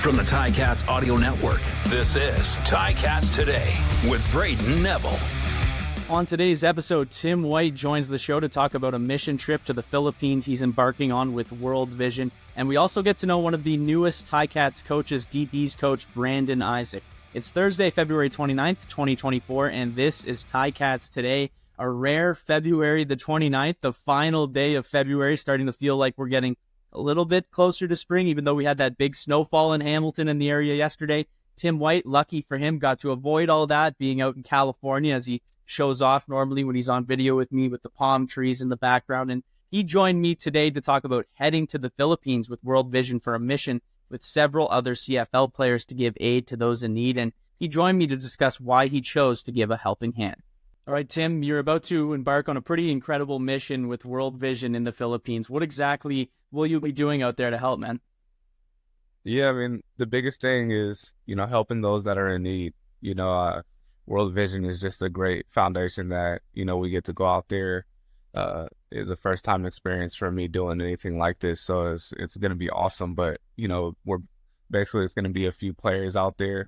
From the Ticats Audio Network, this is Ticats Today with Braden Neville. On today's episode, Tim White joins the show to talk about a mission trip to the Philippines he's embarking on with World Vision. And we also get to know one of the newest Ticats coaches, DB's coach, Brandon Isaac. It's Thursday, February 29th, 2024, and this is Ticats Today, a rare February the 29th, the final day of February, starting to feel like we're getting a little bit closer to spring, even though we had that big snowfall in Hamilton in the area yesterday. Tim White, lucky for him, got to avoid all that, being out in California as he shows off normally when he's on video with me with the palm trees in the background. And he joined me today to talk about heading to the Philippines with World Vision for a mission with several other CFL players to give aid to those in need. And he joined me to discuss why he chose to give a helping hand. All right, Tim, you're about to embark on a pretty incredible mission with World Vision in the Philippines. What exactly will you be doing out there to help, man? Yeah, I mean, the biggest thing is, helping those that are in need. World Vision is just a great foundation that, we get to go out there. It's a first-time experience for me doing anything like this, so it's going to be awesome. But, it's going to be a few players out there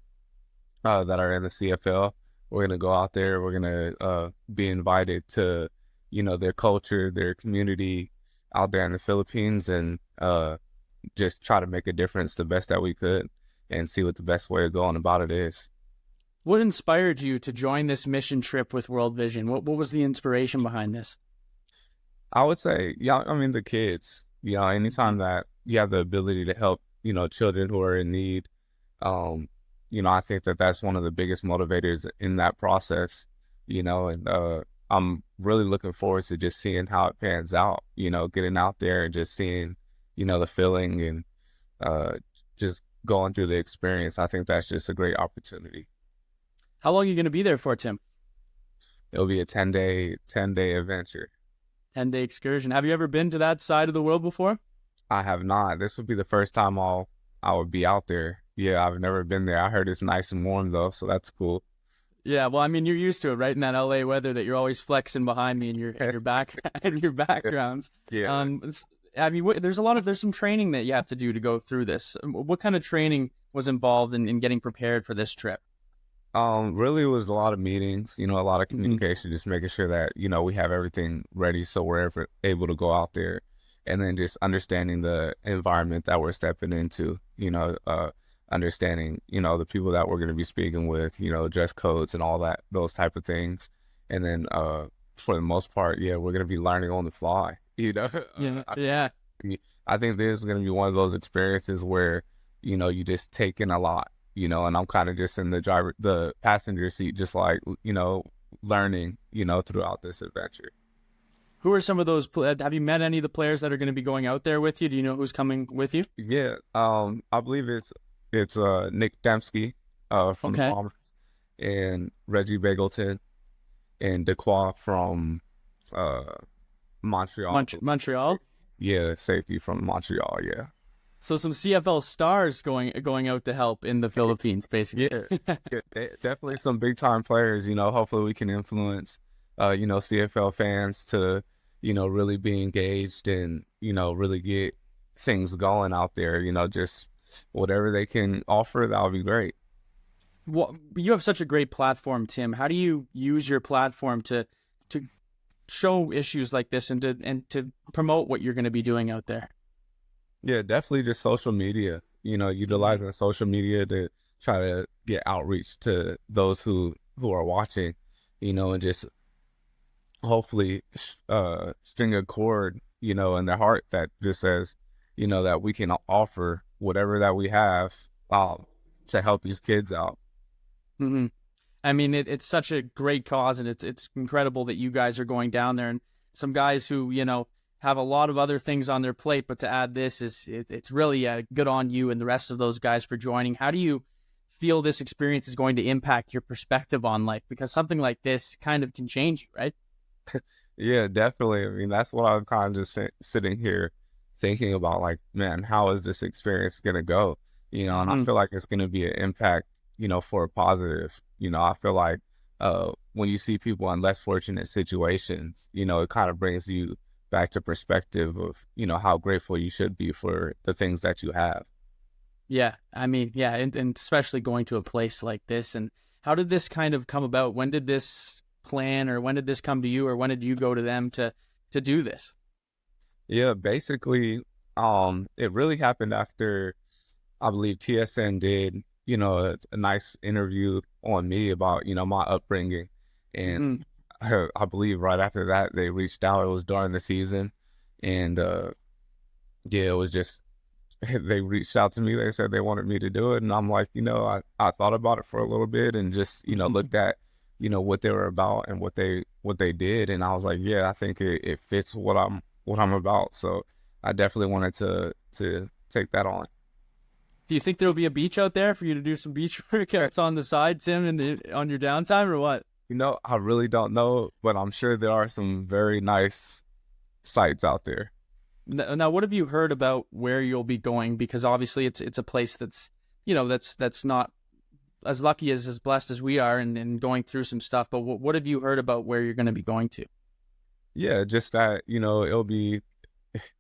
that are in the CFL. We're going to go out there. We're going to be invited to, their culture, their community out there in the Philippines, and just try to make a difference the best that we could and see what the best way of going about it is. What inspired you to join this mission trip with World Vision? What was the inspiration behind this? I would say, the kids. Anytime that you have the ability to help, children who are in need, I think that that's one of the biggest motivators in that process, and I'm really looking forward to just seeing how it pans out, getting out there and just seeing, the feeling and just going through the experience. I think that's just a great opportunity. How long are you going to be there for, Tim? It'll be a 10-day adventure. 10-day excursion. Have you ever been to that side of the world before? I have not. This would be the first time I would be out there. Yeah, I've never been there. I heard it's nice and warm, though, so that's cool. Yeah, well, I mean, you're used to it, right? In that LA weather that you're always flexing behind me in your back in your backgrounds. Yeah. There's some training that you have to do to go through this. What kind of training was involved in getting prepared for this trip? Really, it was a lot of meetings, a lot of communication, just making sure that, we have everything ready so we're able to go out there, and then just understanding the environment that we're stepping into, understanding, the people that we're going to be speaking with, dress codes and all that, those type of things. And then, for the most part, we're going to be learning on the fly, Yeah. I think this is going to be one of those experiences where, you just take in a lot, and I'm kind of just in the passenger seat, just like, learning, throughout this adventure. Who are some of those? Have you met any of the players that are going to be going out there with you? Do you know who's coming with you? Yeah. I believe it's Nick Dembski from the Bombers, and Reggie Bagleton, and Dequoy from Montreal. Montreal? Yeah, safety from Montreal, yeah. So some CFL stars going out to help in the Philippines, basically. Yeah, definitely some big-time players. Hopefully we can influence, CFL fans to, really be engaged and, really get things going out there, just whatever they can offer, that would be great. Well, you have such a great platform, Tim. How do you use your platform to show issues like this and to promote what you're going to be doing out there? Yeah, definitely just social media, utilizing social media to try to get outreach to those who are watching, and just hopefully string a chord, in their heart that just says, that we can offer whatever that we have to help these kids out. Mm-hmm. I mean, it's such a great cause, and it's incredible that you guys are going down there, and some guys who, have a lot of other things on their plate, but to add this it's really good on you and the rest of those guys for joining. How do you feel this experience is going to impact your perspective on life? Because something like this kind of can change you, right? Yeah, definitely. I mean, that's what I'm kind of just sitting here thinking about, like, man, how is this experience going to go? And I feel like it's going to be an impact, for a positive. I feel like when you see people in less fortunate situations, it kind of brings you back to perspective of, how grateful you should be for the things that you have. Yeah, I mean, yeah, and especially going to a place like this. And how did this kind of come about? When did this plan, or when did this come to you, or when did you go to them to do this? Yeah, basically, it really happened after I believe TSN did, a nice interview on me about, my upbringing. And Hmm. I believe right after that, they reached out. It was during the season. And yeah, it was just, they reached out to me. They said they wanted me to do it. And I'm like, I thought about it for a little bit and just, looked at, what they were about and what they did. And I was like, yeah, I think it fits what I'm about. So I definitely wanted to take that on. Do you think there'll be a beach out there for you to do some beach workouts on the side, Tim, on your downtime, or what? I really don't know, but I'm sure there are some very nice sites out there. Now, what have you heard about where you'll be going? Because obviously, it's a place that's that's not as lucky as blessed as we are, and going through some stuff. But what have you heard about where you're going to be going to? Yeah, just that,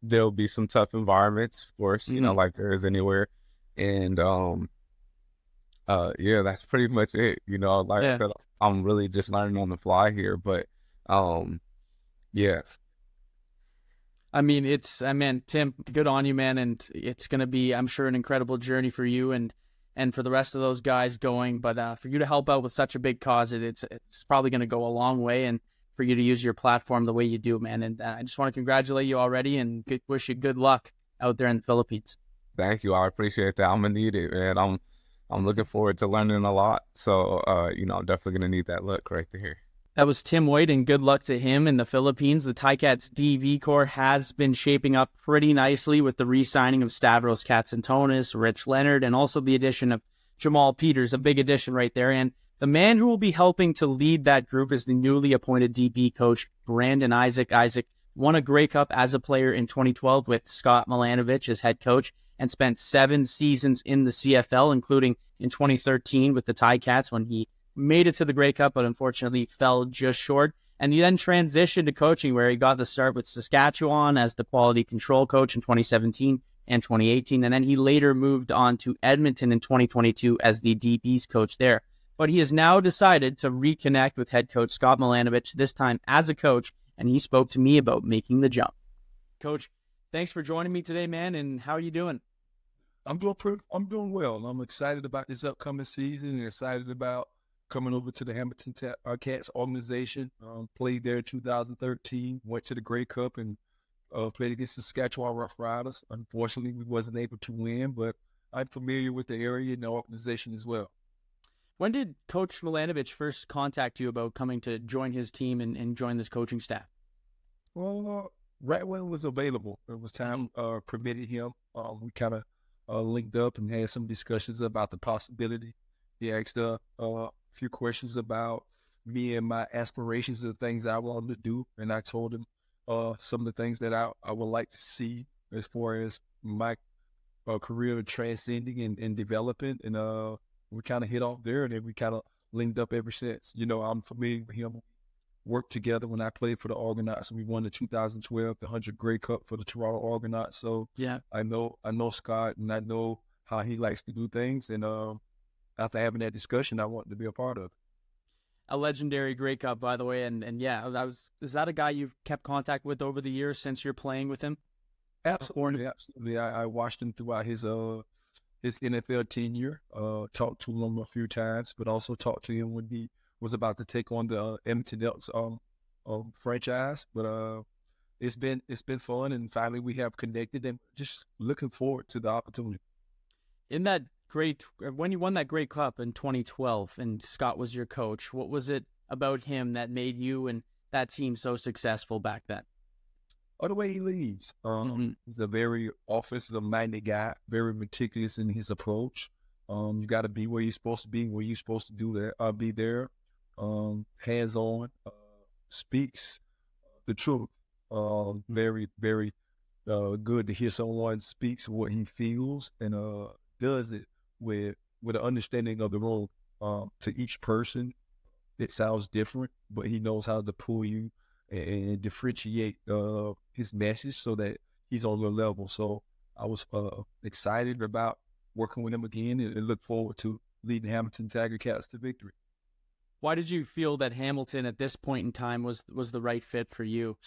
there'll be some tough environments, of course, Mhm. like there is anywhere. And yeah, that's pretty much it. Like I Yeah. said, I'm really just learning on the fly here, but um yeah. I mean, Tim, good on you, man. And it's going to be, I'm sure, an incredible journey for you and for the rest of those guys going. But for you to help out with such a big cause, it's probably going to go a long way. And for you to use your platform the way you do, man. And I just want to congratulate you already and wish you good luck out there in the Philippines. Thank you. I appreciate that. I'm gonna need it, man. I'm looking forward to learning a lot. So I'm definitely gonna need that look right there. That was Tim White, and good luck to him in the Philippines. The Ticats DV core has been shaping up pretty nicely with the re-signing of Stavros Katsantonis, Rich Leonard, and also the addition of Jamal Peters, a big addition right there. And the man who will be helping to lead that group is the newly appointed DB coach, Brandon Isaac. Isaac won a Grey Cup as a player in 2012 with Scott Milanovich as head coach and spent 7 seasons in the CFL, including in 2013 with the Ticats when he made it to the Grey Cup, but unfortunately fell just short. And he then transitioned to coaching, where he got the start with Saskatchewan as the quality control coach in 2017 and 2018. And then he later moved on to Edmonton in 2022 as the DB's coach there. But he has now decided to reconnect with head coach Scott Milanovich, this time as a coach, and he spoke to me about making the jump. Coach, thanks for joining me today, man, and how are you doing? I'm doing well. And I'm excited about this upcoming season and excited about coming over to the Hamilton Cats organization. Played there in 2013, went to the Grey Cup and played against the Saskatchewan Rough Riders. Unfortunately, we wasn't able to win, but I'm familiar with the area and the organization as well. When did Coach Milanovich first contact you about coming to join his team and join this coaching staff? Well, right when it was available, it was time permitted him. We kind of linked up and had some discussions about the possibility. He asked a few questions about me and my aspirations and things I wanted to do, and I told him some of the things that I would like to see as far as my career transcending and developing, and we kind of hit off there, and then we kind of linked up ever since. I'm familiar with him. Worked together when I played for the Argonauts. We won the 2012 the 100 Grey Cup for the Toronto Argonauts. So Yeah. I know Scott, and I know how he likes to do things. And after having that discussion, I wanted to be a part of it. A legendary Grey Cup, by the way, and yeah, is that a guy you've kept contact with over the years since you're playing with him? Absolutely, absolutely. I watched him throughout his NFL tenure. Talked to him a few times, but also talked to him when he was about to take on the Edmonton Elks franchise. But it's been fun, and finally we have connected, and just looking forward to the opportunity. In that when you won that Grey Cup in 2012 and Scott was your coach, what was it about him that made you and that team so successful back then? Or the way he leads. He's a very offensive-minded guy, very meticulous in his approach. You got to be where you're supposed to be, where you're supposed to do that. Be there. Hands-on. Speaks the truth. Very, very good to hear someone speaks what he feels and does it with an understanding of the role. To each person, it sounds different, but he knows how to pull you and differentiate his message so that he's on your level. So I was excited about working with him again and look forward to leading Hamilton Tiger Cats to victory. Why did you feel that Hamilton at this point in time was the right fit for you?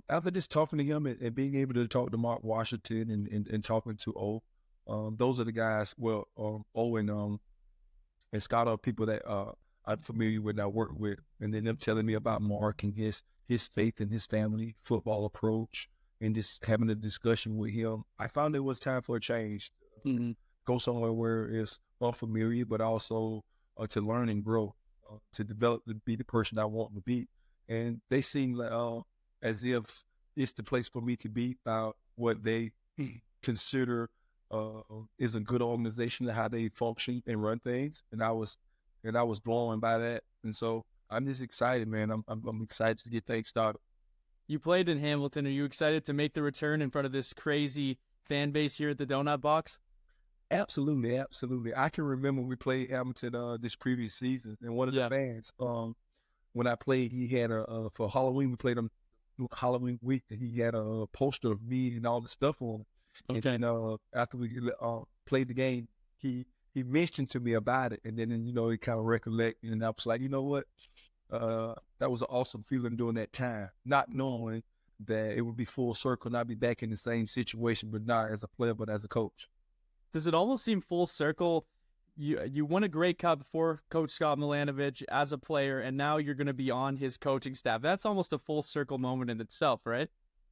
After just talking to him and being able to talk to Mark Washington and talking to those are the guys. Well, O and Scott are people that I'm familiar with and I work with, and then them telling me about Mark and his faith and his family football approach, and just having a discussion with him. I found it was time for a change. Mm-hmm. Go somewhere where it's unfamiliar, but also to learn and grow, to develop to be the person I want to be. And they seem like as if it's the place for me to be about what they consider is a good organization and how they function and run things. And I was blown by that. And so I'm just excited, man. I'm excited to get things started. You played in Hamilton. Are you excited to make the return in front of this crazy fan base here at the Donut Box? Absolutely, absolutely. I can remember we played Hamilton this previous season, and one of the fans, when I played, he had for Halloween, we played him Halloween week, and he had a poster of me and all the stuff on it. Okay. And after we played the game, he mentioned to me about it, and then he kind of recollected, and I was like, you know what, that was an awesome feeling during that time, not knowing that it would be full circle and I'd be back in the same situation, but not as a player, but as a coach. Does it almost seem full circle? You won a Grey Cup for Coach Scott Milanovich as a player, and now you're going to be on his coaching staff. That's almost a full circle moment in itself, right?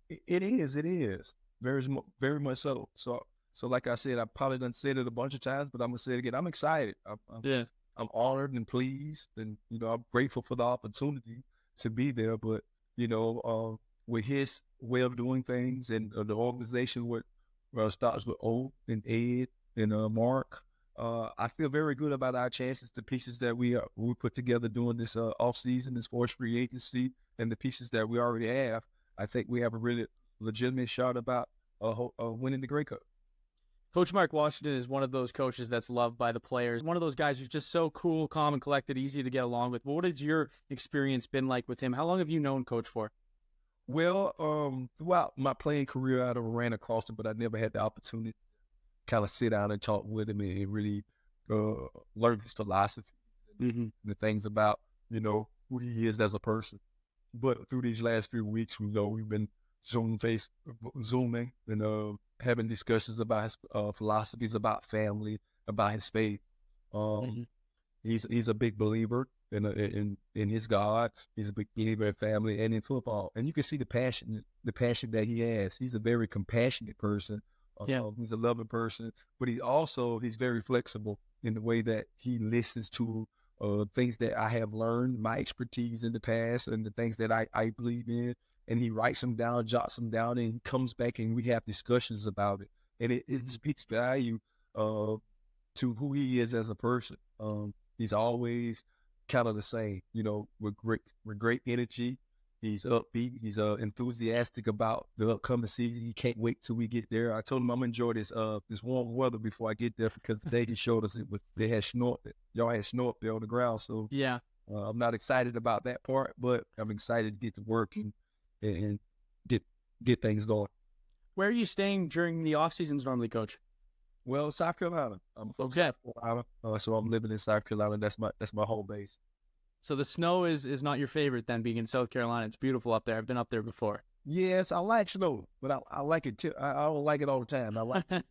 It is. Very much so. So like I said, I probably done said it a bunch of times, but I'm going to say it again. I'm excited. I'm honored and pleased, and I'm grateful for the opportunity to be there. But with his way of doing things and the organization starts with O and Ed and Mark. I feel very good about our chances, the pieces that we put together during this off season, this forced free agency, and the pieces that we already have. I think we have a really legitimate shot about winning the Grey Cup. Coach Mark Washington is one of those coaches that's loved by the players. One of those guys who's just so cool, calm, and collected, easy to get along with. What has your experience been like with him? How long have you known Coach for? Well, throughout my playing career, I ran across him, but I never had the opportunity to kind of sit down and talk with him and really learn his philosophy and the things about, who he is as a person. But through these last few weeks, we've been Zooming and having discussions about his philosophies, about family, about his faith. He's a big believer in his God. He's a big believer in family and in football. And you can see the passion that he has. He's a very compassionate person. He's a loving person, but he's very flexible in the way that he listens to things that I have learned, my expertise in the past, and the things that I believe in. And he writes them down, jots them down, and he comes back and we have discussions about it. And it speaks value to who he is as a person. He's always kind of the same, with great energy. He's upbeat. He's enthusiastic about the upcoming season. He can't wait till we get there. I told him I'm gonna enjoy this warm weather before I get there, because the day he showed us they had snort. Y'all had snort there on the ground. So yeah, I'm not excited about that part, but I'm excited to get to work and get things going. Where are you staying during the off seasons normally, Coach? Well, South Carolina. I'm from South Carolina, so I'm living in South Carolina. That's my home base. So the snow is not your favorite then, being in South Carolina. It's beautiful up there. I've been up there before. Yes, I like snow, but I like it too. I don't like it all the time. I like it.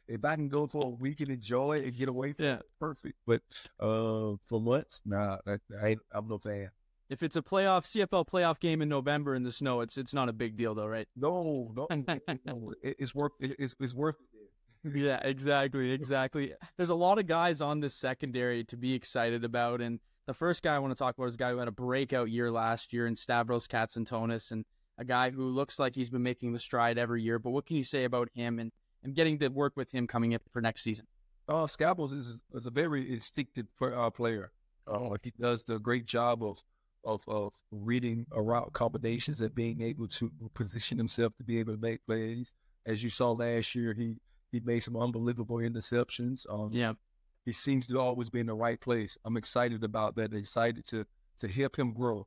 If I can go for a week and enjoy it and get away from it, perfect. But for months, nah, I'm no fan. If it's a CFL playoff game in November in the snow, it's not a big deal though, right? No. It's worth it. Yeah, exactly. There's a lot of guys on this secondary to be excited about, and the first guy I want to talk about is a guy who had a breakout year last year in Stavros Katsantonis, and a guy who looks like he's been making the stride every year. But what can you say about him and getting to work with him coming up for next season? Stavros is a very instinctive player. He does the great job of reading route combinations and being able to position himself to be able to make plays. As you saw last year, he made some unbelievable interceptions. He seems to always be in the right place. I'm excited about that. Excited to help him grow,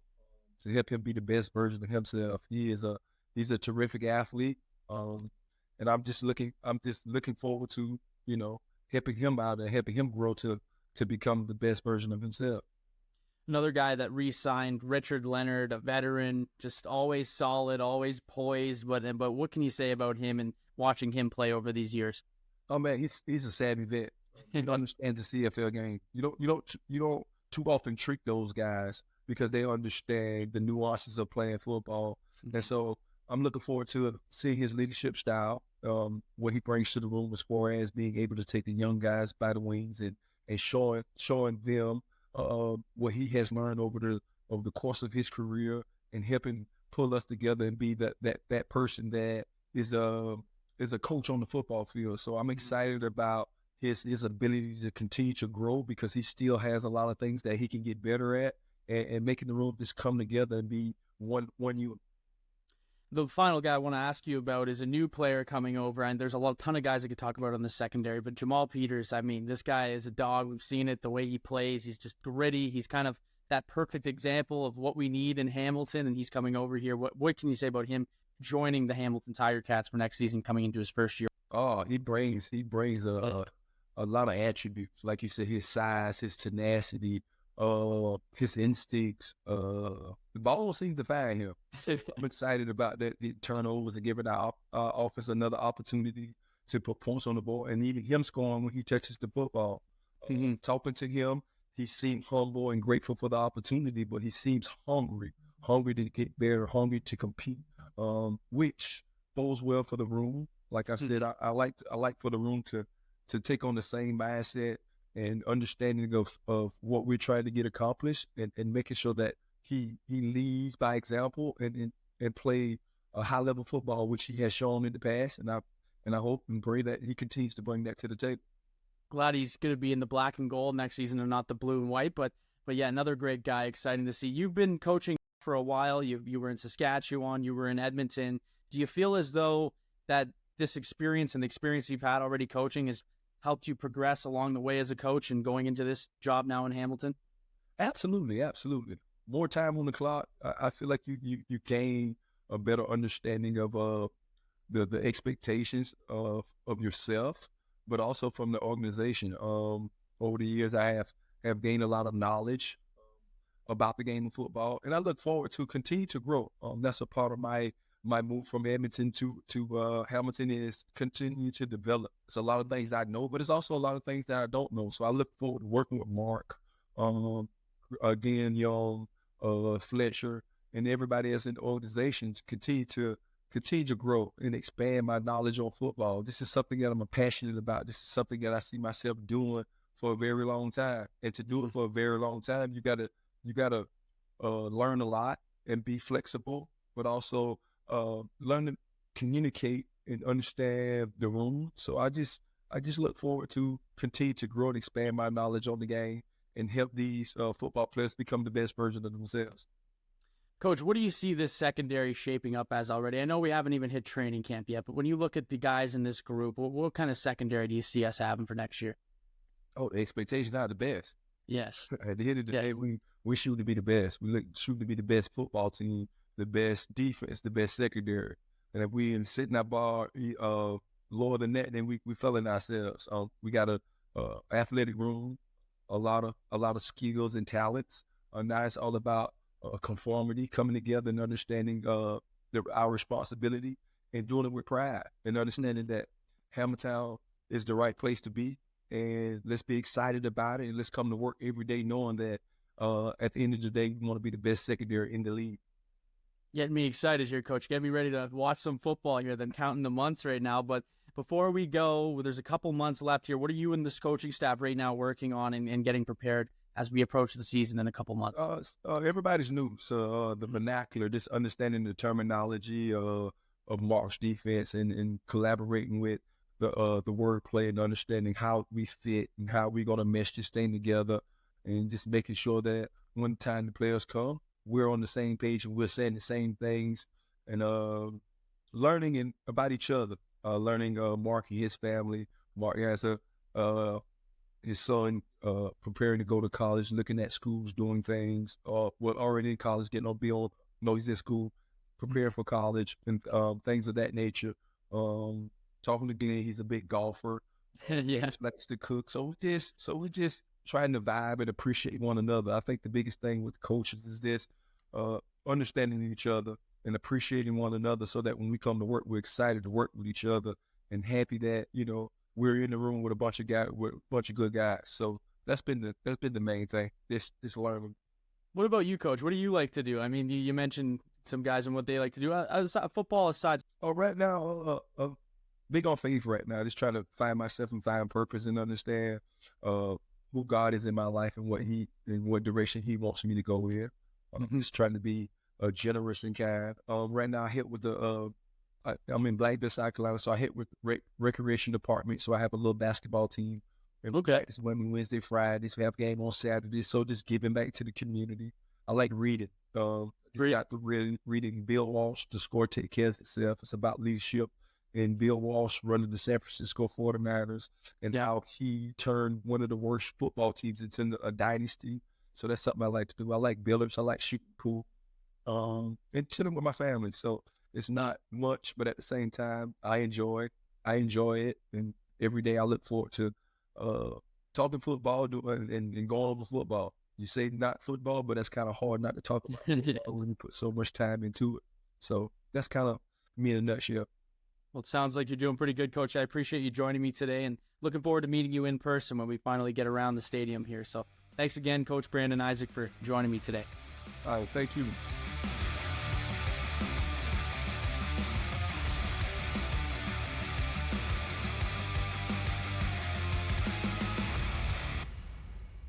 to help him be the best version of himself. He's a terrific athlete, and I'm just looking forward to helping him out and helping him grow to become the best version of himself. Another guy that re-signed, Richard Leonard, a veteran, just always solid, always poised. But what can you say about him and watching him play over these years? Oh man, he's a savvy vet. He understands the CFL game. You don't too often treat those guys because they understand the nuances of playing football. And so I'm looking forward to seeing his leadership style, what he brings to the room as far as being able to take the young guys by the wings and showing them what he has learned over the course of his career and helping pull us together and be that person that is a coach on the football field. So I'm excited about his ability to continue to grow because he still has a lot of things that he can get better at and making the room just come together and be one unit. The final guy I want to ask you about is a new player coming over, and there's a ton of guys I could talk about on the secondary, but Jamal Peters, I mean, this guy is a dog. We've seen it, the way he plays. He's just gritty. He's kind of that perfect example of what we need in Hamilton, and he's coming over here. What can you say about him joining the Hamilton Tiger Cats for next season, coming into his first year? Oh, he brings a lot of attributes. Like you said, his size, his tenacity, his instincts. The ball seems to find him. So I'm excited about that. The turnovers and giving our offense another opportunity to put points on the board, and even him scoring when he touches the football. Talking to him, he seemed humble and grateful for the opportunity, but he seems hungry to get better, hungry to compete, which bodes well for the room. Like I said, I like for the room to take on the same mindset and understanding of what we're trying to get accomplished and making sure that he leads by example and play a high level football, which he has shown in the past. And I hope and pray that he continues to bring that to the table. Glad he's going to be in the black and gold next season and not the blue and white. But yeah, another great guy. Exciting to see. You've been coaching for a while. You were in Saskatchewan. You were in Edmonton. Do you feel as though that this experience and the experience you've had already coaching has helped you progress along the way as a coach and going into this job now in Hamilton? Absolutely. More time on the clock. I feel like you gain a better understanding of the expectations of yourself, but also from the organization. Over the years, I have gained a lot of knowledge about the game of football, and I look forward to continue to grow. That's a part of my move from Edmonton to Hamilton is continue to develop. It's a lot of things I know, but it's also a lot of things that I don't know. So I look forward to working with Mark, again, Young, Fletcher, and everybody else in the organization to continue to grow and expand my knowledge on football. This is something that I'm passionate about. This is something that I see myself doing for a very long time. And to do it for a very long time, you gotta learn a lot and be flexible, but also learn to communicate and understand the room. So I just look forward to continue to grow and expand my knowledge on the game and help these football players become the best version of themselves. Coach, what do you see this secondary shaping up as already? I know we haven't even hit training camp yet, but when you look at the guys in this group, what kind of secondary do you see us having for next year? Oh, the expectations are the best. Yes. At the end of the day, we shoot to be the best. We shoot to be the best football team, the best defense, the best secondary. And if we sitting our bar lower than that, then we failing ourselves. We got a athletic room, a lot of skills and talents. Now it's all about conformity, coming together and understanding our responsibility and doing it with pride and understanding that Hamilton is the right place to be. And let's be excited about it and let's come to work every day knowing that at the end of the day, we want to be the best secondary in the league. Getting me excited here, Coach. Get me ready to watch some football here. I'm counting the months right now. But before we go, there's a couple months left here. What are you and this coaching staff right now working on and getting prepared as we approach the season in a couple months? Everybody's new. So the vernacular, just understanding the terminology of Mark's defense and collaborating with the wordplay and understanding how we fit and how we're going to mesh this thing together and just making sure that when time the players come, we're on the same page and we're saying the same things and learning about each other, learning Mark and his family. Mark has his son preparing to go to college, looking at schools, doing things, already in college, he's in school, preparing for college and things of that nature. Talking to Glenn, he's a big golfer. Yeah. Just likes to cook. So we just trying to vibe and appreciate one another. I think the biggest thing with coaches is this, understanding each other and appreciating one another, so that when we come to work, we're excited to work with each other and happy that, we're in the room with a bunch of good guys. So that's been the main thing. This learning. What about you, Coach? What do you like to do? I mean, you mentioned some guys and what they like to do. Football aside. Oh, right now, big on faith right now. Just trying to find myself and find purpose and understand who God is in my life and what direction He wants me to go in. I'm just trying to be generous and kind. Right now, I hit with I'm in Blackville, South Carolina, so I hit with recreation department. So I have a little basketball team. And we practice Wednesday, Fridays. We have a game on Saturday. So just giving back to the community. I like reading. Got the reading Bill Walsh, The Score Take Care of Itself. It's about leadership. And Bill Walsh running the San Francisco 49ers and how he turned one of the worst football teams into a dynasty. So that's something I like to do. I like billiards. I like shooting pool. And chilling with my family. So it's not much, but at the same time, I enjoy it. And every day I look forward to talking football and going over football. You say not football, but that's kind of hard not to talk about when you put so much time into it. So that's kind of me in a nutshell. Well, it sounds like you're doing pretty good, Coach. I appreciate you joining me today and looking forward to meeting you in person when we finally get around the stadium here. So thanks again, Coach Brandon Isaac, for joining me today. All right, thank you.